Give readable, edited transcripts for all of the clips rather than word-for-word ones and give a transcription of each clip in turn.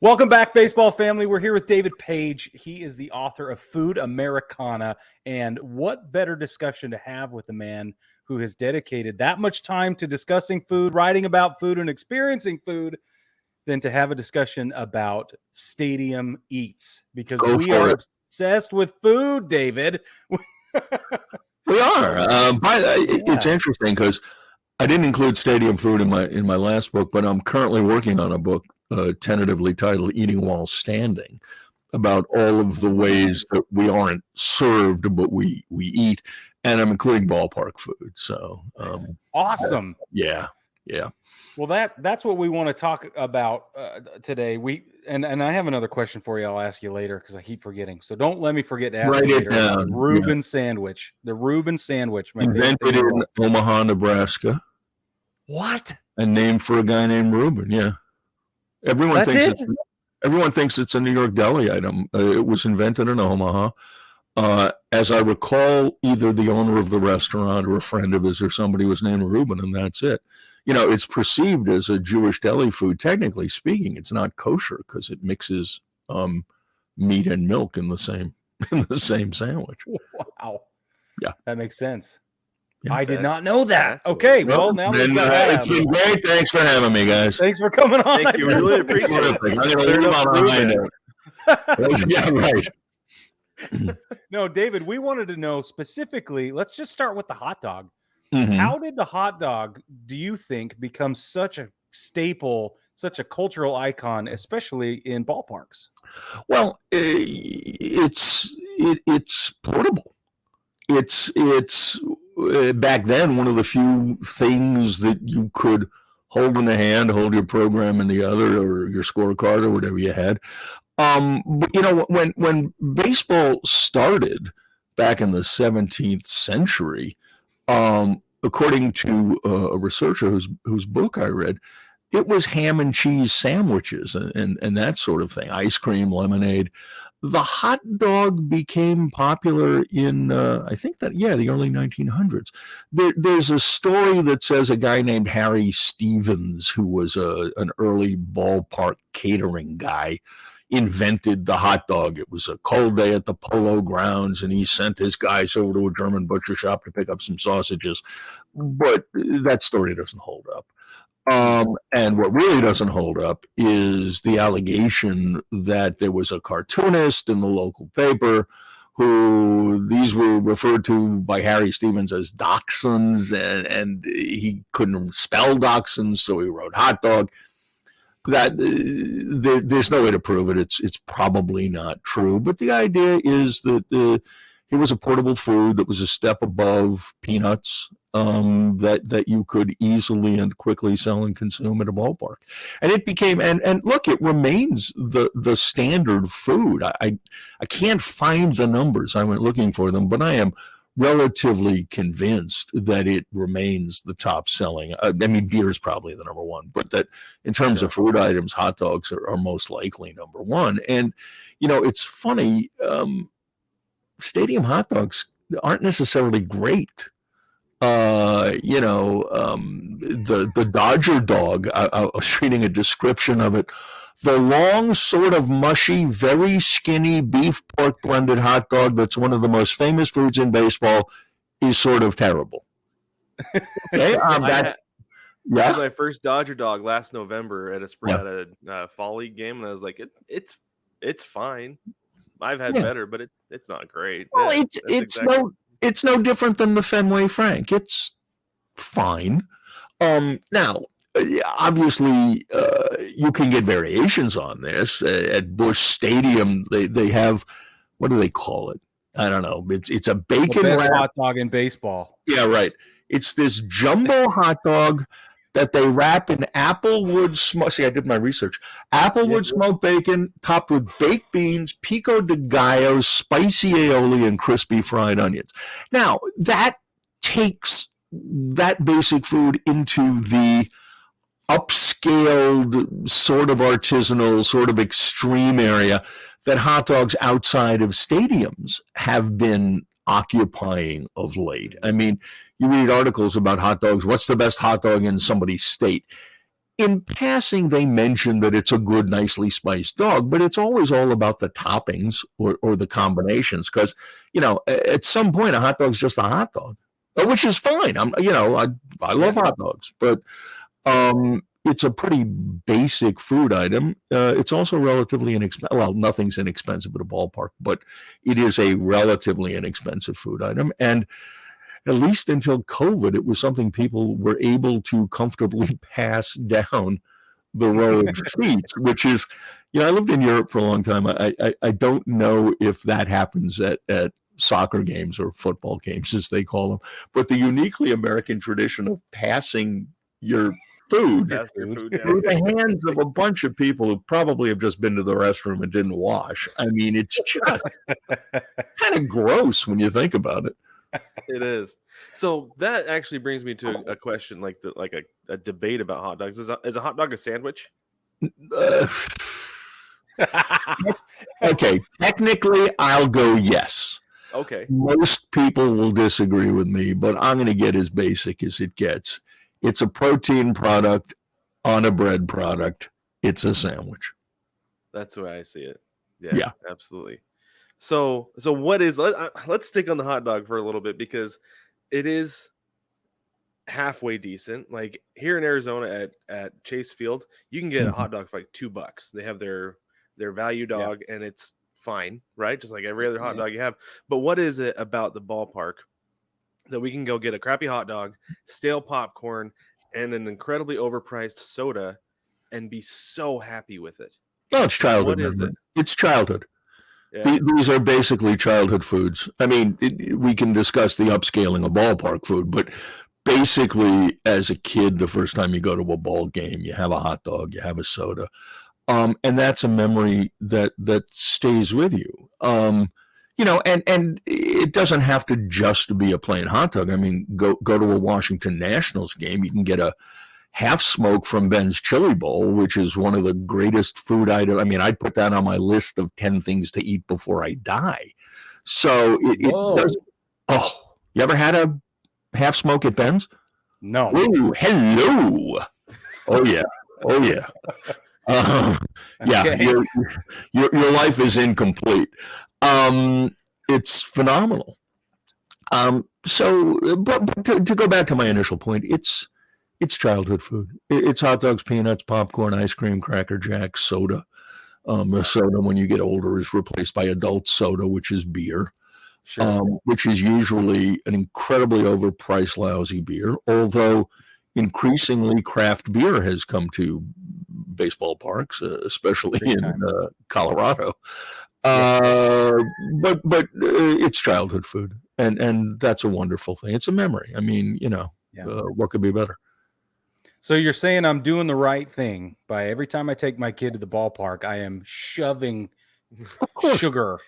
Welcome back, baseball family. We're here with David Page. He is the author of Food Americana. And what better discussion to have with a man who has dedicated that much time to discussing food, writing about food, and experiencing food than to have a discussion about stadium eats, because we are obsessed with food, David. We are. It's interesting because I didn't include stadium food in my last book, but I'm currently working on a book tentatively titled Eating While Standing, about all of the ways that we aren't served, but we eat. And I'm including ballpark food. So awesome. Yeah. Well, that's what we want to talk about today. And I have another question for you. I'll ask you later because I keep forgetting. So don't let me forget to ask you later. The Reuben sandwich. The Reuben sandwich. Invented in Omaha, Nebraska. What? And named for a guy named Reuben. Yeah. Everyone thinks it's a New York deli item. It was invented in Omaha. As I recall, either the owner of the restaurant or a friend of his or somebody was named Reuben, and that's it. You know, it's perceived as a Jewish deli food. Technically speaking, it's not kosher because it mixes meat and milk in the same sandwich. Wow. Yeah, that makes sense. Yeah, I did not know that. Okay, well, now it's been great. Thanks for having me, guys. Thanks for coming on. Thank you. Really appreciate it. I'm going to leave on a Yeah, right. No, David, we wanted to know specifically, let's just start with the hot dog. Mm-hmm. How did the hot dog, do you think, become such a staple, such a cultural icon, especially in ballparks? Well, it's portable. It's back then one of the few things that you could hold in a hand, hold your program in the other, or your scorecard, or whatever you had. But you know, when baseball started back in the 17th century, according to a researcher whose book I read, it was ham and cheese sandwiches and that sort of thing, ice cream, lemonade. The hot dog became popular in, I think the early 1900s. There's a story that says a guy named Harry Stevens, who was an early ballpark catering guy, invented the hot dog. It was a cold day at the Polo Grounds, and he sent his guys over to a German butcher shop to pick up some sausages. But that story doesn't hold up. And what really doesn't hold up is the allegation that there was a cartoonist in the local paper who these were referred to by Harry Stevens as dachshunds, and he couldn't spell dachshunds, so he wrote hot dog. That there's no way to prove it. It's probably not true. But the idea is that it was a portable food that was a step above peanuts, that you could easily and quickly sell and consume at a ballpark. And it became, and look, it remains the standard food. I can't find the numbers. I went looking for them, but I am relatively convinced that it remains the top selling. I mean, beer is probably the number one, but that in terms of food items, hot dogs are most likely number one. And, you know, it's funny, stadium hot dogs aren't necessarily great. The Dodger dog, I was reading a description of it. The long, sort of mushy, very skinny beef pork blended hot dog that's one of the most famous foods in baseball is sort of terrible. Okay, I had my first Dodger dog last November at a fall league game, and I was like, it's fine. I've had better, but it's not great. Well, it's no different than the Fenway Frank. It's fine. Now, obviously, you can get variations on this. At Busch Stadium, they have, what do they call it? I don't know. It's a bacon wrap hot dog in baseball. Yeah, right. It's this jumbo hot dog that they wrap in applewood smoke. See, I did my research. Applewood smoked bacon topped with baked beans, pico de gallo, spicy aioli, and crispy fried onions. Now, that takes that basic food into the upscaled, sort of artisanal, sort of extreme area that hot dogs outside of stadiums have been occupying of late. I mean, you read articles about hot dogs. What's the best hot dog in somebody's state? in passing, they mention that it's a good, nicely spiced dog, but it's always all about the toppings or the combinations. Because, at some point, a hot dog's just a hot dog, which is fine. I love hot dogs, but it's a pretty basic food item. It's also relatively inexpensive. Well, nothing's inexpensive at a ballpark, but it is a relatively inexpensive food item. And at least until COVID, it was something people were able to comfortably pass down the row of seats, which is, I lived in Europe for a long time. I don't know if that happens at soccer games or football games, as they call them, but the uniquely American tradition of passing your food through the hands of a bunch of people who probably have just been to the restroom and didn't wash. I mean, it's just kind of gross when you think about it. It is. So that actually brings me to a question, like a debate about hot dogs. Is a hot dog a sandwich? Okay, technically, I'll go yes. Okay. Most people will disagree with me, but I'm going to get as basic as it gets. It's a protein product on a bread product. It's a sandwich. That's the way I see it. Yeah. Absolutely. So what is? Let's stick on the hot dog for a little bit, because it is halfway decent. Like here in Arizona at Chase Field, you can get a hot dog for like $2. They have their value dog, and it's fine, right? Just like every other hot dog you have. But what is it about the ballpark that we can go get a crappy hot dog, stale popcorn, and an incredibly overpriced soda and be so happy with it? No, it's childhood. What is it? It's childhood. Yeah. These are basically childhood foods. I mean, we can discuss the upscaling of ballpark food, but basically, as a kid, the first time you go to a ball game, you have a hot dog, you have a soda, and that's a memory that stays with you. And it doesn't have to just be a plain hot dog. I mean, go to a Washington Nationals game, you can get a half smoke from Ben's Chili Bowl, which is one of the greatest food items. I mean, I'd put that on my list of 10 things to eat before I die. So it does. Oh, you ever had a half smoke at Ben's? No. Oh, hello. Oh yeah. Oh yeah. Yeah. Okay. Your life is incomplete. It's phenomenal. So, but to go back to my initial point, it's childhood food. It's hot dogs, peanuts, popcorn, ice cream, Cracker Jacks, soda. The soda, when you get older, is replaced by adult soda, which is beer, which is usually an incredibly overpriced, lousy beer. Although increasingly craft beer has come to baseball parks, especially in Colorado. But it's childhood food, and that's a wonderful thing. It's a memory. I mean, what could be better? So you're saying I'm doing the right thing by every time I take my kid to the ballpark, I am shoving sugar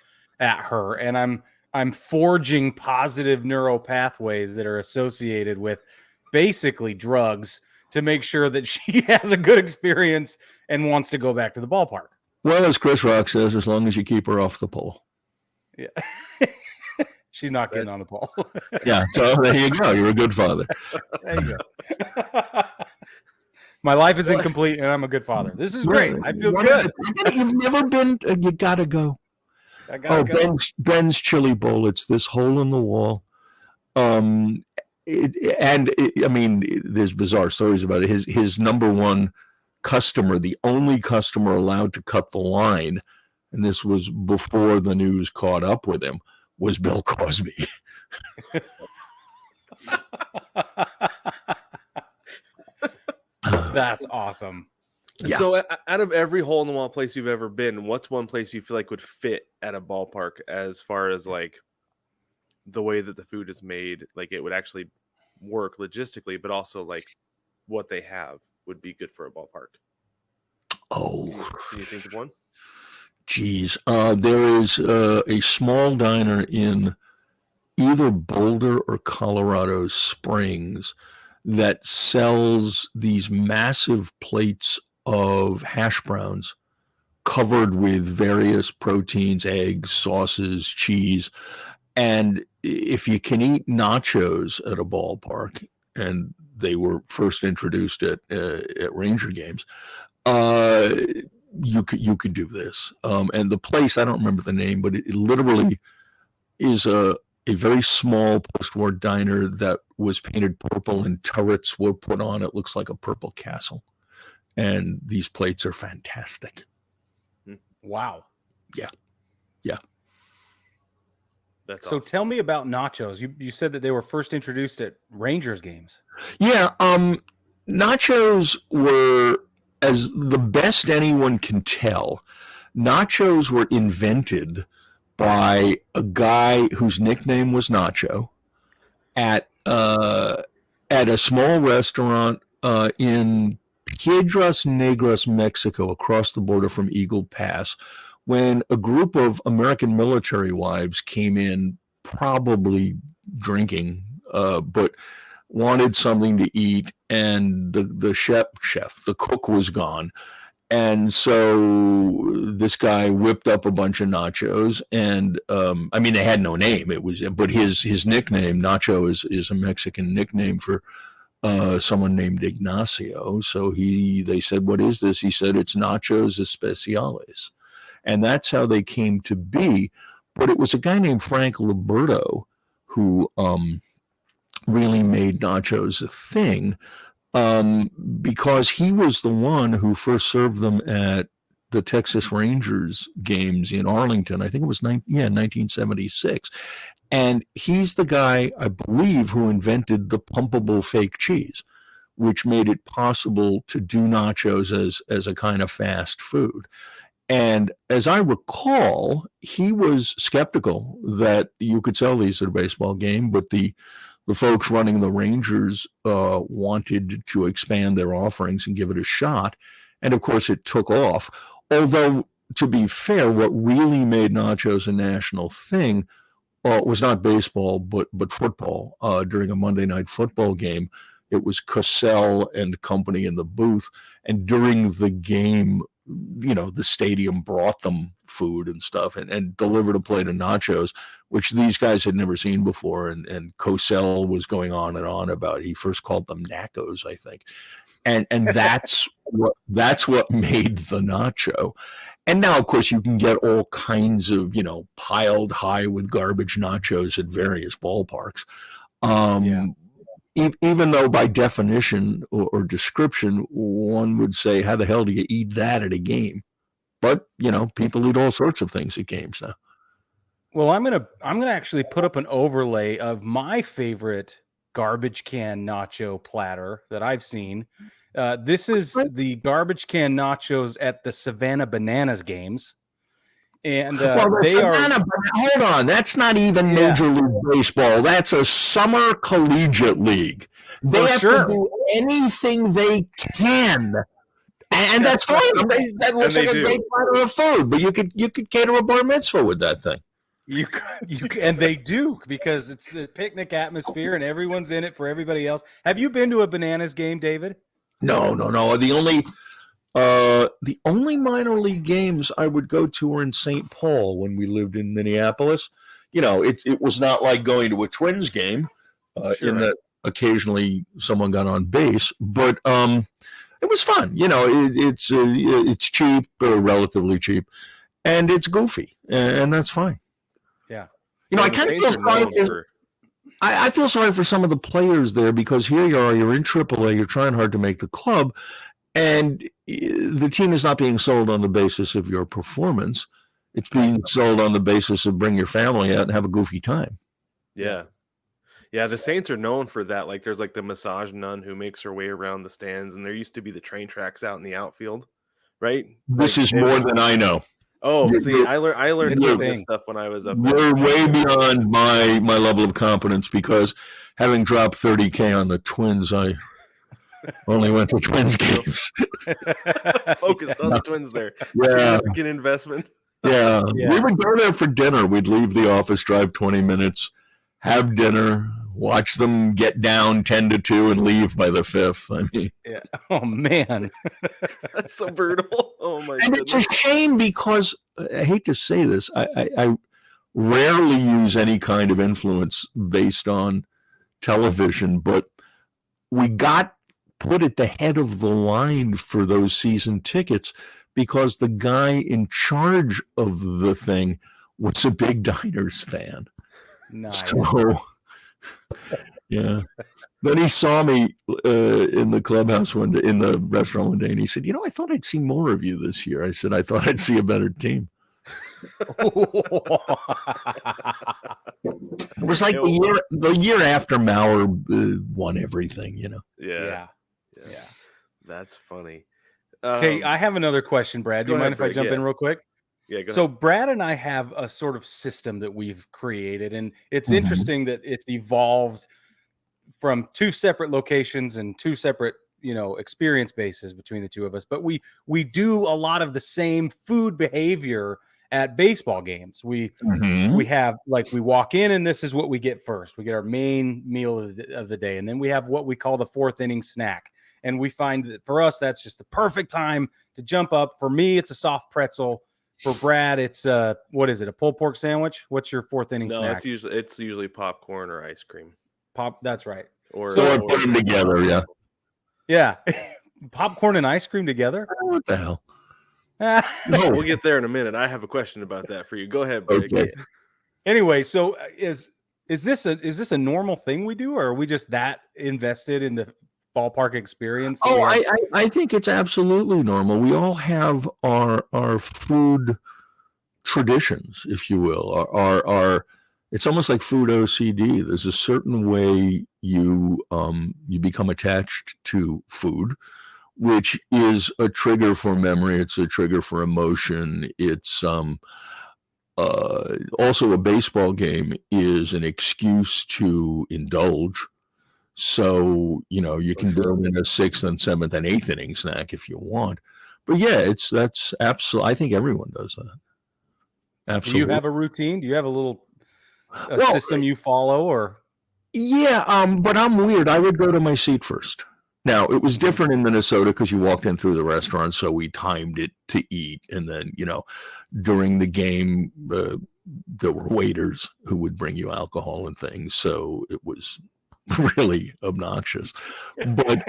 at her, and I'm forging positive neural pathways that are associated with basically drugs to make sure that she has a good experience and wants to go back to the ballpark. Well, as Chris Rock says, as long as you keep her off the pole. Yeah. She's not getting on the pole. Yeah, so there you go. You're a good father. There you go. My life is incomplete, and I'm a good father. This is great. I feel good. You've never been. You gotta go. I gotta go. Ben's Chili Bowl. It's this hole in the wall. I mean, there's bizarre stories about it. His number one customer, the only customer allowed to cut the line, and this was before the news caught up with him, was Bill Cosby. That's awesome. Yeah. So out of every hole-in-the-wall place you've ever been, what's one place you feel like would fit at a ballpark as far as like the way that the food is made, like it would actually work logistically, but also like what they have would be good for a ballpark? Oh. Can you think of one? Geez. There is a small diner in either Boulder or Colorado Springs that sells these massive plates of hash browns covered with various proteins, eggs, sauces, cheese. And if you can eat nachos at a ballpark, and they were first introduced at Ranger games. You could do this, and the place, I don't remember the name, but it literally is a very small post-war diner that was painted purple and turrets were put on. It looks like a purple castle, and these plates are fantastic. Wow. Yeah. That's So awesome. tell me about nachos. You said that they were first introduced at Rangers games. Yeah, nachos were, as the best anyone can tell, nachos were invented by a guy whose nickname was Nacho at a small restaurant in Piedras Negras, Mexico, across the border from Eagle Pass, when a group of American military wives came in, probably drinking, but wanted something to eat, and the cook was gone. And so this guy whipped up a bunch of nachos, and I mean, they had no name. But his nickname, Nacho, is a Mexican nickname for someone named Ignacio. So they said, "What is this?" He said, "It's nachos especiales," and that's how they came to be. But it was a guy named Frank Liberto who really made nachos a thing. Because he was the one who first served them at the Texas Rangers games in Arlington. I think it was 1976. And he's the guy, I believe, who invented the pumpable fake cheese, which made it possible to do nachos as a kind of fast food. And as I recall, he was skeptical that you could sell these at a baseball game, but the folks running the Rangers wanted to expand their offerings and give it a shot. And of course, it took off. Although, to be fair, what really made nachos a national thing was not baseball, but football. During a Monday night football game, it was Cosell and company in the booth. And during the game, the stadium brought them food and stuff and delivered a plate of nachos, which these guys had never seen before. And Cosell was going on and on about, he first called them Nachos, I think. And that's what made the nacho. And now, of course, you can get all kinds of, piled high with garbage nachos at various ballparks. Even though by definition or description, one would say, how the hell do you eat that at a game? But, people eat all sorts of things at games now. Well, I'm gonna actually put up an overlay of my favorite garbage can nacho platter that I've seen. This is the garbage can nachos at the Savannah Bananas games. And hold on, that's not even Major League Baseball. That's a summer collegiate league. They have to do anything they can, and that's fine. That looks like a great platter of food. But you could cater a bar mitzvah with that thing. You could, and they do, because it's a picnic atmosphere and everyone's in it for everybody else. Have you been to a Bananas game, David? No. The only minor league games I would go to were in St. Paul when we lived in Minneapolis. It was not like going to a Twins game, in that occasionally someone got on base, but it was fun. It's cheap, relatively cheap, and it's goofy, and that's fine. Yeah. I kind of feel sorry I feel sorry for some of the players there, because here you are, you're in AAA, you're trying hard to make the club, and the team is not being sold on the basis of your performance. It's being sold on the basis of bring your family out and have a goofy time. Yeah. Yeah, the Saints are known for that. Like, there's like the massage nun who makes her way around the stands, and there used to be the train tracks out in the outfield, right? This is more than I know. Oh, see, I learned some of this stuff when I was up there. You're way beyond my level of competence, because having dropped $30,000 on the Twins, I only went to Twins games. Focused on the Twins there. Yeah. Significant investment. Yeah. We would go there for dinner. We'd leave the office, drive 20 minutes, have dinner, watch them get down 10-2 and leave by the 5th. I mean, yeah. Oh man, that's so brutal. Oh my and goodness. It's a shame, because I hate to say this, I rarely use any kind of influence based on television, but we got put at the head of the line for those season tickets because the guy in charge of the thing was a big Diners fan. Nice. So, yeah. Then he saw me in the clubhouse one day, in the restaurant one day, and he said, "I thought I'd see more of you this year." I said, "I thought I'd see a better team." It was like the year after Maurer won everything, Yeah. Yeah. That's funny. Okay, I have another question, Brad. Do you mind if I jump in real quick? Yeah, go So ahead. Brad and I have a sort of system that we've created, and it's Mhm. interesting that it's evolved from two separate locations and two separate, experience bases between the two of us. But we do a lot of the same food behavior at baseball games. We have, like, we walk in and this is what we get first. We get our main meal of the day, and then we have what we call the fourth inning snack. And we find that for us, that's just the perfect time to jump up. For me, it's a soft pretzel. For Brad, it's what is it? A pulled pork sandwich? What's your fourth inning snack? No, it's usually popcorn or ice cream. That's right. Or put them together, yeah. Yeah. Popcorn and ice cream together? What the hell? No, we'll get there in a minute. I have a question about that for you. Go ahead, Brig. Okay. Anyway, so is this a normal thing we do, or are we just that invested in the ballpark experience? I think it's absolutely normal. We all have our food traditions, if you will. Our it's almost like food OCD. There's a certain way you become attached to food, which is a trigger for memory. It's a trigger for emotion. It's also a baseball game is an excuse to indulge. So, you can build in a 6th and 7th and 8th inning snack if you want. But yeah, that's absolutely, I think everyone does that. Absolutely. Do you have a routine? Do you have a system you follow, or? Yeah, but I'm weird. I would go to my seat first. Now, it was different in Minnesota because you walked in through the restaurant, so we timed it to eat. And then, during the game, there were waiters who would bring you alcohol and things. So it was really obnoxious. But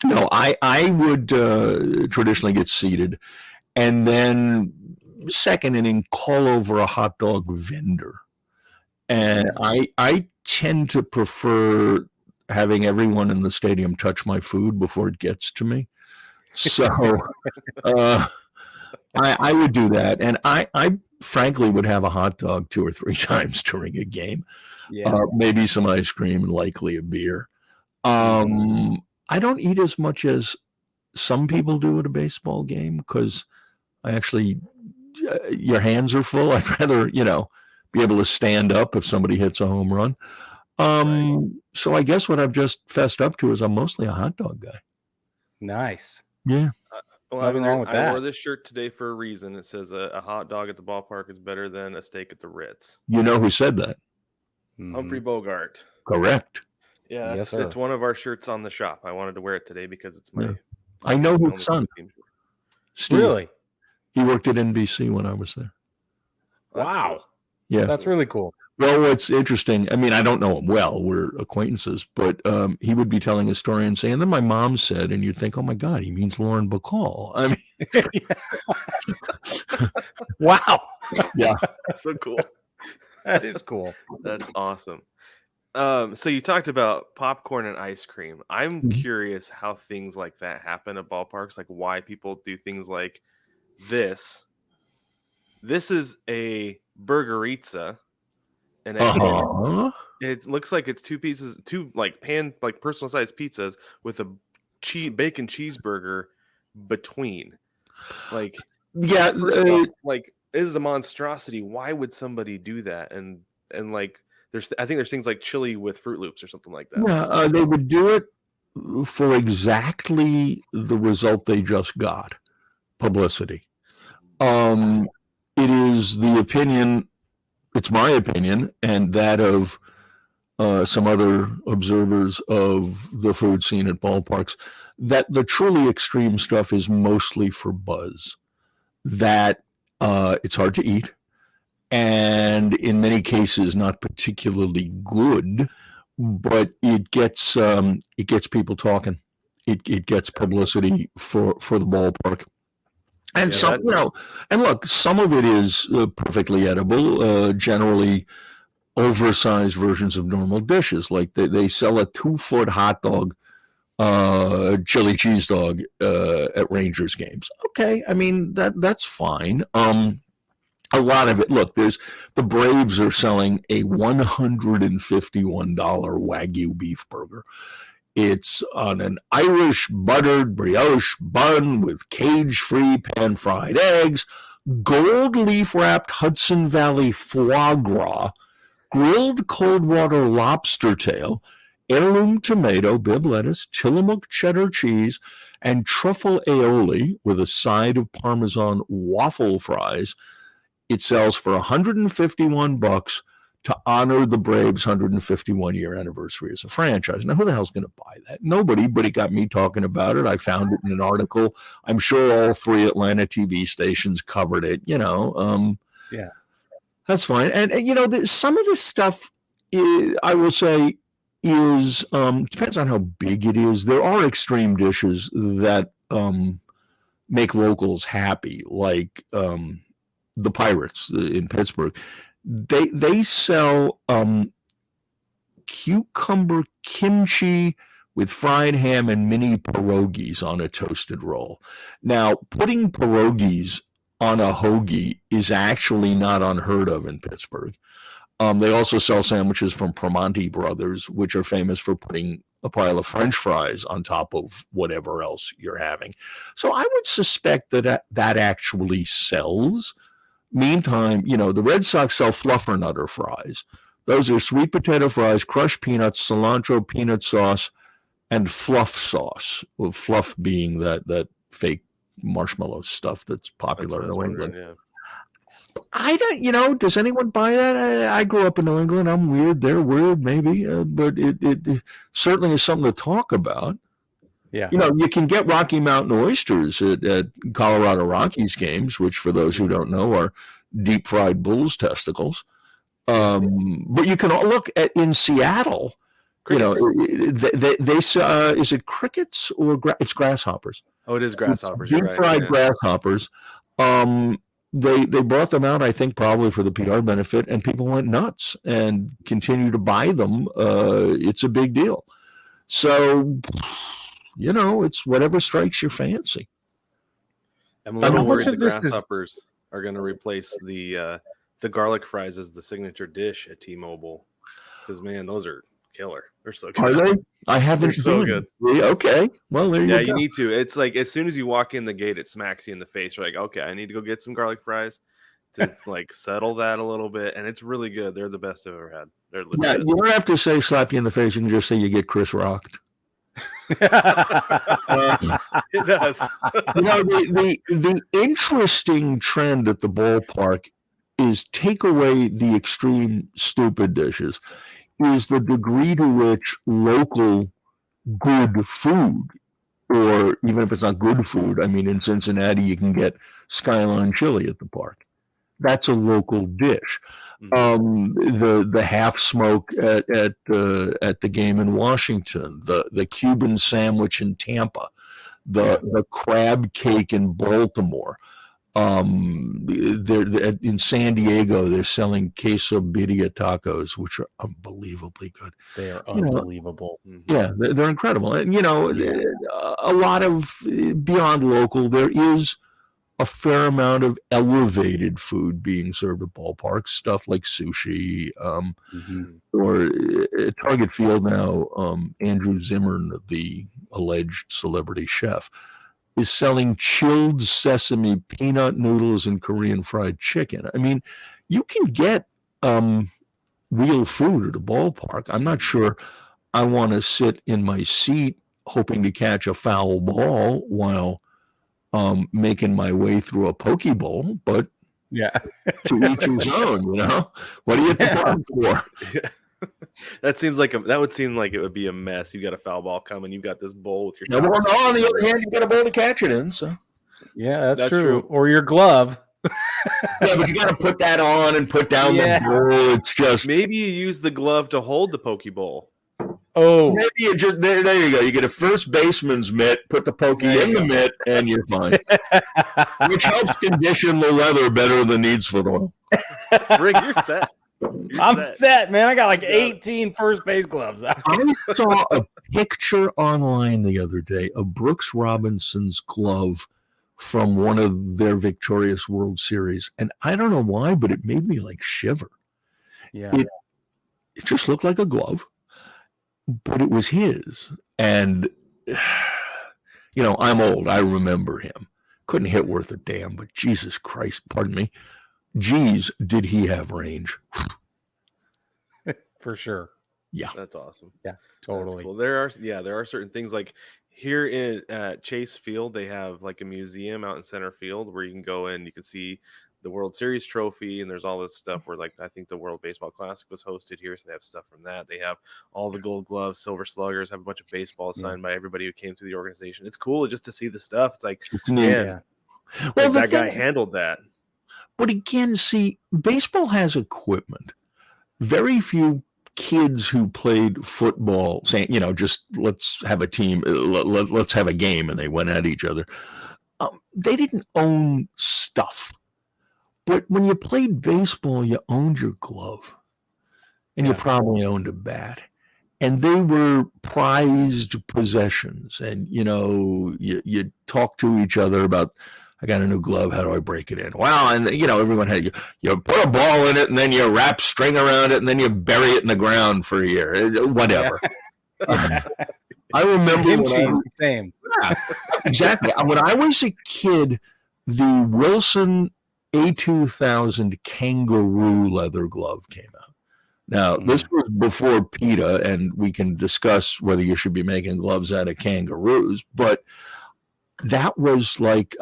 no, I would traditionally get seated and then second inning call over a hot dog vendor. And I tend to prefer having everyone in the stadium touch my food before it gets to me. So I would do that. And I frankly would have a hot dog 2 or 3 times during a game. Yeah. Maybe some ice cream and likely a beer. I don't eat as much as some people do at a baseball game because I actually, your hands are full. I'd rather, be able to stand up if somebody hits a home run. So I guess what I've just fessed up to is I'm mostly a hot dog guy. Nice. Yeah. Nothing wrong with that. I wore this shirt today for a reason. It says a hot dog at the ballpark is better than a steak at the Ritz. You know who said that? Humphrey Bogart. Correct. Yeah, it's one of our shirts on the shop. I wanted to wear it today because it's my. Yeah. I know his son. Steve. Really? He worked at NBC when I was there. Wow. Cool. Yeah. That's really cool. Well, what's interesting, I mean, I don't know him well. We're acquaintances, but he would be telling a story and saying, and then my mom said, and you'd think, oh my God, he means Lauren Bacall. I mean, wow. Yeah. That's so cool. That is cool. That's awesome. So you talked about popcorn and ice cream. I'm curious how things like that happen at ballparks, like why people do things like this. This is a Burgerita, and it looks like it's two personal sized pizzas with a bacon cheeseburger between. Like, yeah, like this is a monstrosity. Why would somebody do that? And like, I think there's things like chili with Fruit Loops or something like that. Yeah, they would do it for exactly the result they just got, publicity. It is the opinion, it's my opinion, and that of some other observers of the food scene at ballparks, that the truly extreme stuff is mostly for buzz, that it's hard to eat, and in many cases not particularly good, but it gets people talking. It gets publicity for the ballpark. And Yeah, some, and look, some of it is perfectly edible. Generally, oversized versions of normal dishes. Like they sell a 2-foot hot dog, chili cheese dog at Rangers games. Okay, I mean that's fine. A lot of it. Look, the Braves are selling a $151 Wagyu beef burger. It's on an Irish buttered brioche bun with cage-free pan-fried eggs, gold leaf-wrapped Hudson Valley foie gras, grilled cold water lobster tail, heirloom tomato, Bibb lettuce, Tillamook cheddar cheese, and truffle aioli with a side of Parmesan waffle fries. It sells for $151 to honor the Braves' 151-year anniversary as a franchise. Now, who the hell's going to buy that? Nobody, but it got me talking about it. I found it in an article. I'm sure all 3 Atlanta TV stations covered it, Yeah. That's fine. And some of this stuff, I will say, is depends on how big it is. There are extreme dishes that make locals happy, like the Pirates in Pittsburgh. They sell cucumber kimchi with fried ham and mini pierogies on a toasted roll. Now, putting pierogies on a hoagie is actually not unheard of in Pittsburgh. They also sell sandwiches from Primanti Brothers, which are famous for putting a pile of French fries on top of whatever else you're having. So I would suspect that actually sells. Meantime, the Red Sox sell fluffernutter fries. Those are sweet potato fries, crushed peanuts, cilantro, peanut sauce, and fluff sauce. With fluff being that fake marshmallow stuff that's popular in New England. Yeah. I don't, does anyone buy that? I grew up in New England. I'm weird. They're weird, maybe, but it certainly is something to talk about. Yeah. You can get Rocky Mountain oysters at Colorado Rockies games, which for those who don't know are deep fried bull's testicles. But you can look at in Seattle, Crickets. they is it crickets or it's grasshoppers? Oh, it is grasshoppers. Deep fried grasshoppers. They brought them out, I think, probably for the PR benefit, and people went nuts and continue to buy them. It's a big deal. So, it's whatever strikes your fancy. I'm a little worried the grasshoppers are going to replace the garlic fries as the signature dish at T-Mobile. Because, man, those are killer. They're so good. Are they? I haven't. They're so good. Okay. Well, there you go. Yeah, you need to. It's like as soon as you walk in the gate, it smacks you in the face. You're like, okay, I need to go get some garlic fries to like settle that a little bit. And it's really good. They're the best I've ever had. They're legit. Yeah, you don't have to say slap you in the face. You can just say you get Chris rocked. It does. The interesting trend at the ballpark is take away the extreme stupid dishes. Is the degree to which local good food, or even if it's not good food, I mean, in Cincinnati, you can get Skyline chili at the park. That's a local dish. The half smoke at the game in Washington, the Cuban sandwich in Tampa, the crab cake in Baltimore. In San Diego, they're selling queso birria tacos, which are unbelievably good. They are unbelievable. Yeah, they're incredible. And, a lot of beyond local, there is a fair amount of elevated food being served at ballparks, stuff like sushi, or at Target Field now, Andrew Zimmern, the alleged celebrity chef, is selling chilled sesame peanut noodles and Korean fried chicken. I mean, you can get real food at a ballpark. I'm not sure I want to sit in my seat hoping to catch a foul ball while making my way through a poke bowl, but to each his own, What are you at the park for? Yeah. That would seem like it would be a mess. You got a foul ball coming. You got this bowl with your. On the other hand, you got a bowl to catch it in. So yeah, that's true. Or your glove. Yeah, but you got to put that on and put down the bowl. It's just maybe you use the glove to hold the poke bowl. Oh, maybe you just there you go. You get a first baseman's mitt, put the pokey in the mitt, and you're fine. Which helps condition the leather better than needs foot oil. Brig, you're set. I'm set, man. I got like 18 first base gloves. I saw a picture online the other day of Brooks Robinson's glove from one of their victorious World Series, and I don't know why, but it made me like shiver. Yeah, it just looked like a glove, but it was his. And I'm old. I remember him. Couldn't hit worth a damn, but Jesus Christ, pardon me. Geez, did he have range? for sure. Yeah, that's awesome. Yeah, totally. Cool. There are certain things like here in Chase Field, they have like a museum out in center field where you can go in, you can see the World Series trophy, and there's all this stuff where, like, I think the World Baseball Classic was hosted here, so they have stuff from that. They have all the Gold Gloves, Silver Sluggers, have a bunch of baseballs signed by everybody who came through the organization. It's cool just to see the stuff. It's like, man, well, that guy handled that. But again, see, baseball has equipment. Very few kids who played football saying, just let's have a team, let's have a game, and they went at each other. They didn't own stuff. But when you played baseball, you owned your glove, and you probably owned a bat, and they were prized possessions. And you talk to each other about, I got a new glove. How do I break it in? Well, and everyone had you put a ball in it, and then you wrap string around it, and then you bury it in the ground for a year. Whatever. I remember the same. Yeah, exactly. When I was a kid, the Wilson A2000 kangaroo leather glove came out. Now, this was before PETA, and we can discuss whether you should be making gloves out of kangaroos, but that was like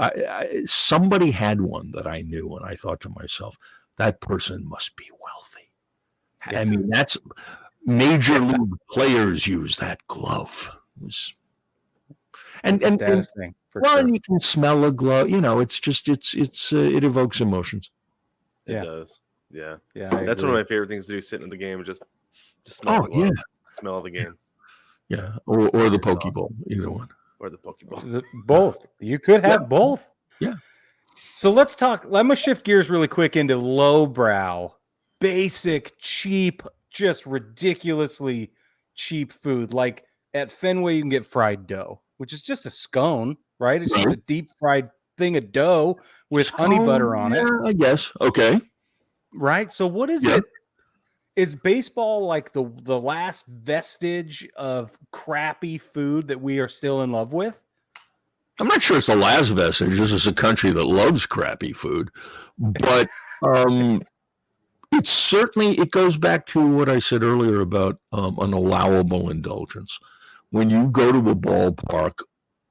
somebody had one that I knew, and I thought to myself, that person must be wealthy. Yeah. I mean, that's major league players use that glove. It's a status thing. And you can smell a glove. It's just it evokes emotions. It does. Yeah. Yeah. That's one of my favorite things to do, sitting in the game and just smell the glove, smell the game. Yeah. Or the Pokeball, either one. Or the Pokeball. Both. You could have both. Yeah. So let's talk. Let me shift gears really quick into lowbrow, basic, cheap, just ridiculously cheap food. Like at Fenway, you can get fried dough, which is just a scone, right? It's just a deep fried thing of dough with honey butter on it. I guess. Okay. Right. So what is it? Is baseball like the last vestige of crappy food that we are still in love with? I'm not sure it's the last vestige. This is a country that loves crappy food, but it goes back to what I said earlier about an allowable indulgence. When you go to a ballpark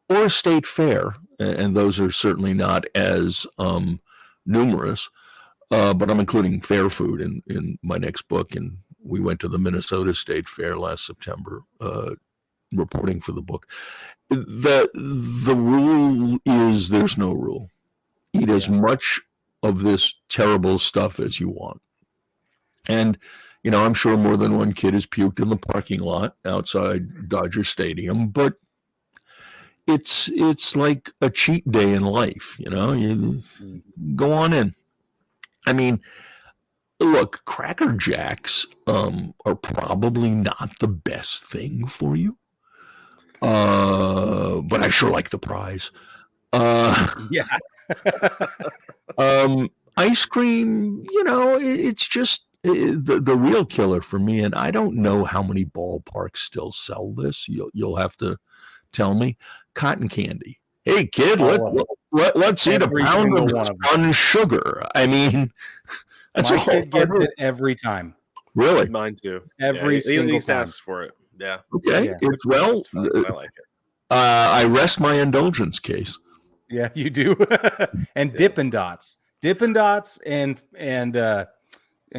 or a state fair, and those are certainly not as numerous, but I'm including fair food in my next book, and we went to the Minnesota State Fair last September, reporting for the book. The rule is there's no rule. Eat as much of this terrible stuff as you want. And, I'm sure more than one kid has puked in the parking lot outside Dodger Stadium, but it's like a cheat day in life, you go on in. I mean, look, Cracker Jacks are probably not the best thing for you, but I sure like the prize. Ice cream, it's just the real killer for me. And I don't know how many ballparks still sell this. You'll have to tell me. Cotton candy. Hey, kid, let's eat a pound of spun sugar. I mean, that's my kid gets it every time. Really? Mine too. Every single time. Asks for it. Yeah. Okay. I like it. I rest my indulgence case. Yeah, you do. And Dippin' Dots. Dippin' Dots and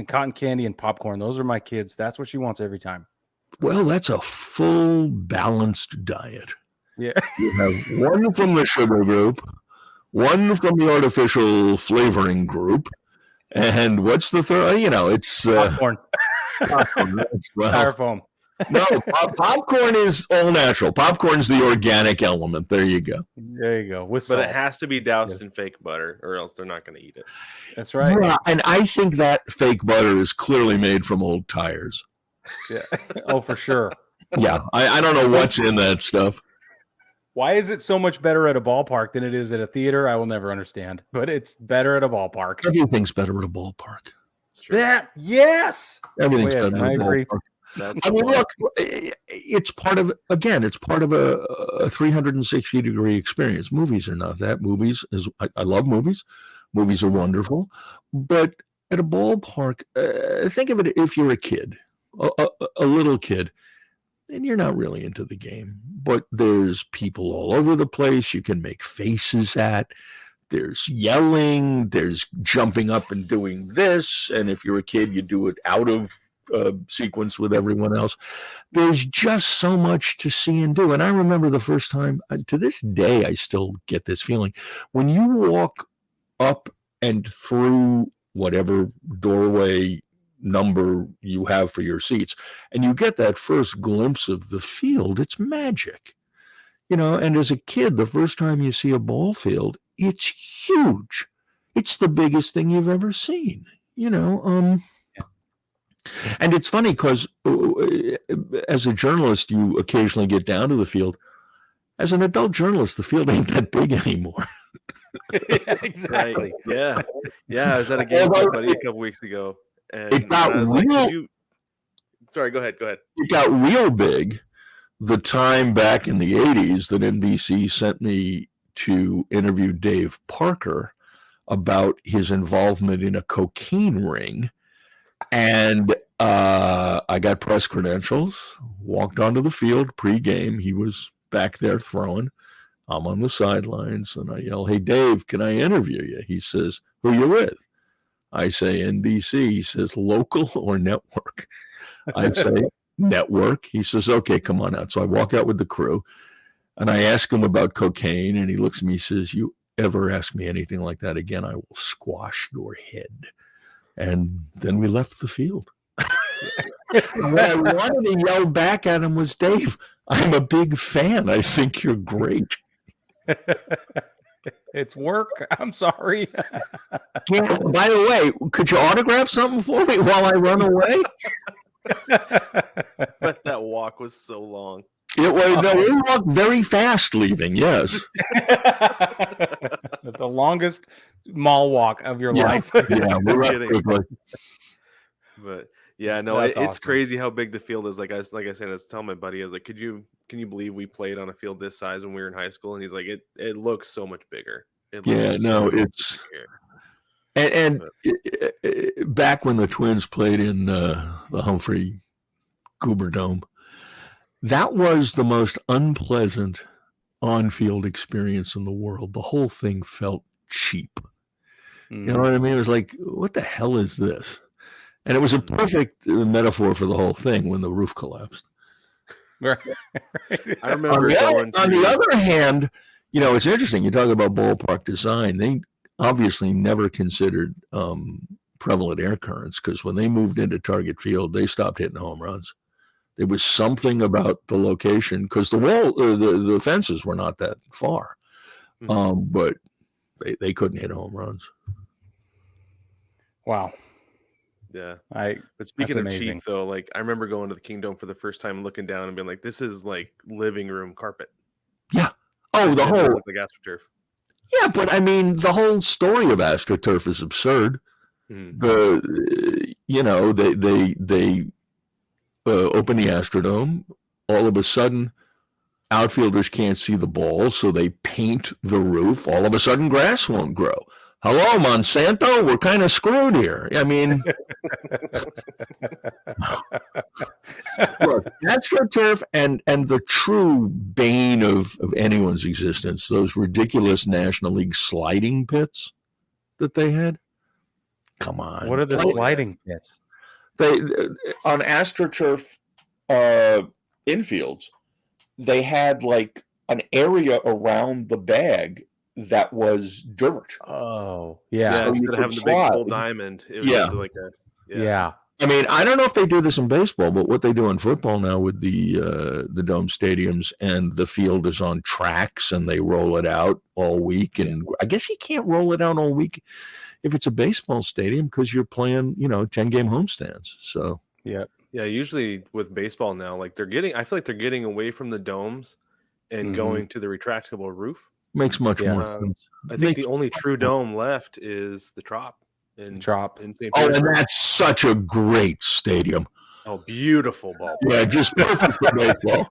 cotton candy and popcorn. Those are my kids. That's what she wants every time. Well, that's a full balanced diet. Yeah. You have one from the sugar group, one from the artificial flavoring group, and what's the third? It's popcorn. Styrofoam. No, popcorn is all natural. Popcorn's the organic element. There you go. There you go. With But salt. it has to be doused in fake butter, or else they're not going to eat it. That's right. Yeah, and I think that fake butter is clearly made from old tires. Yeah. Oh, for sure. Yeah, I don't know what's in that stuff. Why is it so much better at a ballpark than it is at a theater? I will never understand. But it's better at a ballpark. Everything's better at a ballpark. It's true. Yes. Everything's Yes, better I at a agree. ballpark. That's I the mean, one. look, it's part of a 360-degree experience. Movies are not that. I love movies. Movies are wonderful, but at a ballpark, think of it if you're a kid, a little kid, and you're not really into the game, but there's people all over the place you can make faces at. There's yelling, there's jumping up and doing this, and if you're a kid, you do it out of sequence with everyone else. There's just so much to see and do. And I remember the first time, to this day, I still get this feeling. When you walk up and through whatever doorway number you have for your seats, and you get that first glimpse of the field, it's magic. And as a kid, the first time you see a ball field, it's huge. It's the biggest thing you've ever seen, And it's funny because as a journalist, you occasionally get down to the field. As an adult journalist, the field ain't that big anymore. Yeah, exactly. Right. Yeah. I was at a game with my buddy a couple weeks ago, and It got I was real. like, Sorry, go ahead. It got real big the time back in the 80s that NBC sent me to interview Dave Parker about his involvement in a cocaine ring. And I got press credentials, walked onto the field pregame. He was back there throwing. I'm on the sidelines, and I yell, "Hey, Dave, can I interview you?" He says, "Who you with?" I say, "NBC." He says, "Local or network?" I say, "Network." He says, "Okay, come on out." So I walk out with the crew, and I ask him about cocaine, and he looks at me and says, "You ever ask me anything like that again, I will squash your head." And then we left the field. What I wanted to yell back at him was, "Dave, I'm a big fan. I think you're great." It's work. I'm sorry. Yeah, by the way, could you autograph something for me while I run away? But that walk was so long. It was no, we walked very fast leaving. Yes. The longest mall walk of your life. Yeah, we left Kidding. quickly. But yeah, no, That's it's awesome. craid how big the field is. Like I said, I was telling my buddy, I was like, can you believe we played on a field this size when we were in high school? And he's like, it looks so much bigger. It looks Yeah, no, so much it's bigger. and back when the Twins played in the Humphrey Goober Dome, that was the most unpleasant on-field experience in the world. The whole thing felt cheap. You know what I mean? It was like, what the hell is this? And it was a perfect metaphor for the whole thing when the roof collapsed. Right. I remember On the other hand, it's interesting. You talk about ballpark design. They obviously never considered prevalent air currents, because when they moved into Target Field, they stopped hitting home runs. There was something about the location, because the fences were not that far, but they couldn't hit home runs. Wow. Yeah. But speaking of amazing. cheap, though, like I remember going to the Kingdome for the first time and looking down and being like, this is like living room carpet. Yeah. Oh, the whole. Like AstroTurf. Yeah, but I mean, the whole story of AstroTurf is absurd. They open the Astrodome. All of a sudden, outfielders can't see the ball, so they paint the roof. All of a sudden, grass won't grow. Hello, Monsanto. We're kind of screwed here. I mean, look, AstroTurf and the true bane of anyone's existence, those ridiculous National League sliding pits that they had. Come on. What are the sliding pits? They on AstroTurf infields, they had like an area around the bag that was dirt. Oh, yeah. Yeah, So instead of having the big full diamond, it was like a yeah. I mean, I don't know if they do this in baseball, but what they do in football now with the dome stadiums, and the field is on tracks and they roll it out all week. And I guess you can't roll it out all week if it's a baseball stadium because you're playing, 10-game homestands. So Yeah. Yeah, usually with baseball now, like I feel like they're getting away from the domes and going to the retractable roof. makes much more sense. I think the only true dome left is the Trop in Trop. in St. Oh, and Petersburg. that's such a great stadium. Oh, beautiful ball. Yeah, just perfect for baseball.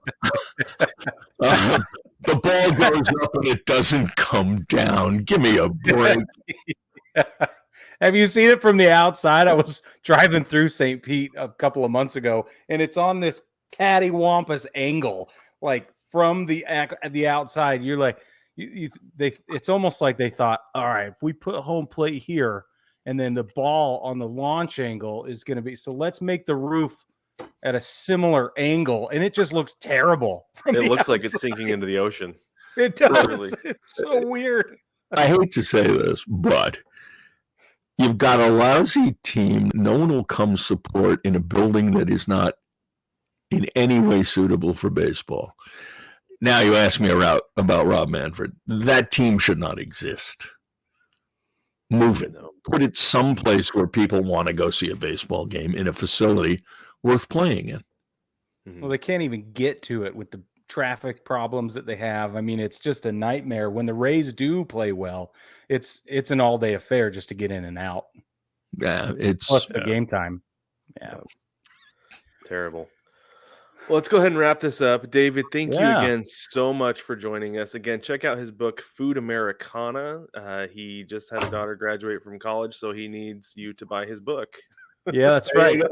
The ball goes up and it doesn't come down. Give me a break. Have you seen it from the outside? I was driving through St. Pete a couple of months ago, and it's on this cattywampus angle, like from the outside. You're like, it's almost like they thought, all right, if we put home plate here, and then the ball on the launch angle is going to be, so let's make the roof at a similar angle, and it just looks terrible. It looks like it's sinking into the ocean. It does. Literally. It's so weird. I hate to say this, but you've got a lousy team. No one will come support in a building that is not in any way suitable for baseball. Now you ask me about Rob Manfred. That team should not exist. Move it. Put it someplace where people want to go see a baseball game in a facility worth playing in. Well, they can't even get to it with the traffic problems that they have. I mean, it's just a nightmare. When the Rays do play well, it's an all-day affair just to get in and out. Yeah, it's plus the game time. Yeah. Terrible. Well, let's go ahead and wrap this up. David, thank you again so much for joining us. Again, check out his book, Food Americana. He just had a daughter graduate from college, so he needs you to buy his book. Yeah, that's right.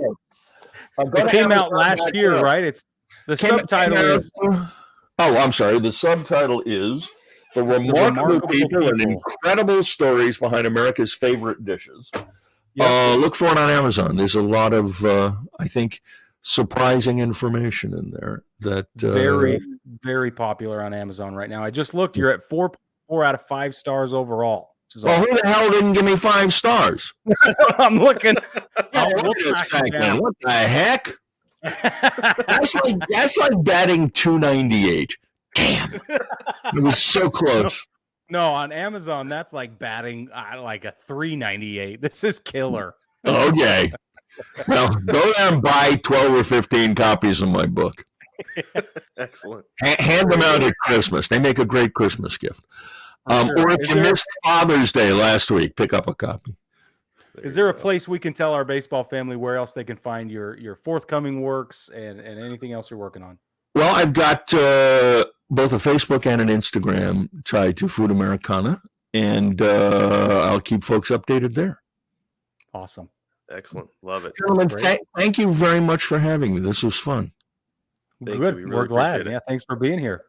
It came out last year, right? It's the subtitle is. Oh, I'm sorry. The subtitle is The Remarkable People and Incredible Stories Behind America's Favorite Dishes. Yep. Look for it on Amazon. There's a lot of, I think, surprising information in there that very, very popular on Amazon right now. I just looked. You're at 4 out of 5 stars overall. Well, who the hell didn't give me 5 stars? I'm looking. What the heck? That's like batting 298. Damn, it was so close. No, on Amazon, that's like batting like a 398. This is killer. Okay. Well, go there and buy 12 or 15 copies of my book. Excellent. Hand them out at Christmas. They make a great Christmas gift. Or if you missed Father's Day last week, pick up a copy. Is there a place we can tell our baseball family where else they can find your forthcoming works and anything else you're working on? Well, I've got both a Facebook and an Instagram tied to Food Americana, and I'll keep folks updated there. Awesome. Excellent. Love it. Gentlemen, thank you very much for having me. This was fun. Good. We're glad. Yeah, thanks for being here.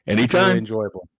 Anytime. Really enjoyable.